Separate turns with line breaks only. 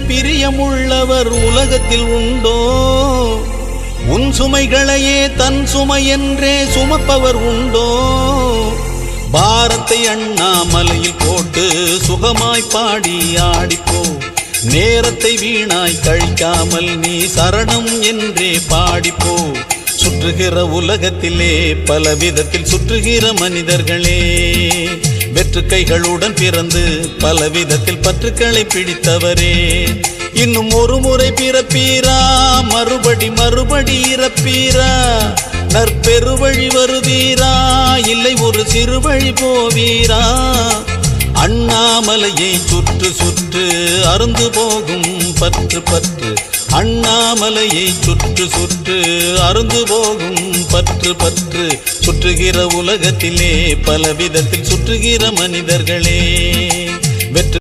பிரியமுள்ளவர் உலகத்தில் உண்டோ? உன் சுமைகளையே தன் சுமை என்றே சுமப்பவர் உண்டோ? பாரத்தை அண்ணாமலையில் போட்டு சுகமாய் பாடி ஆடிப்போ. நேரத்தை வீணாய் கழிக்காமல் நீ சரணம் என்றே பாடிப்போ. சுற்றுகிற உலகத்திலே பல விதத்தில் சுற்றுகிற மனிதர்களே, வெற்று கைகளுடன் பிறந்து பல விதத்தில் பற்றுக்களை பிடித்தவரே, இன்னும் ஒரு முறை பிறப்பீரா? மறுபடி இறப்பீரா? நற்பெருவழி வருவீரா? இல்லை ஒரு சிறுவழி போவீரா? அண்ணாமலையை சுற்று சுற்று அருந்து போகும் பற்று பற்று. அண்ணாமலையை சுற்று சுற்று அருந்து போகும் பற்று பற்று. சுற்றுகிற உலகத்திலே பல விதத்தில் சுற்றுகிற மனிதர்களே, வெற்று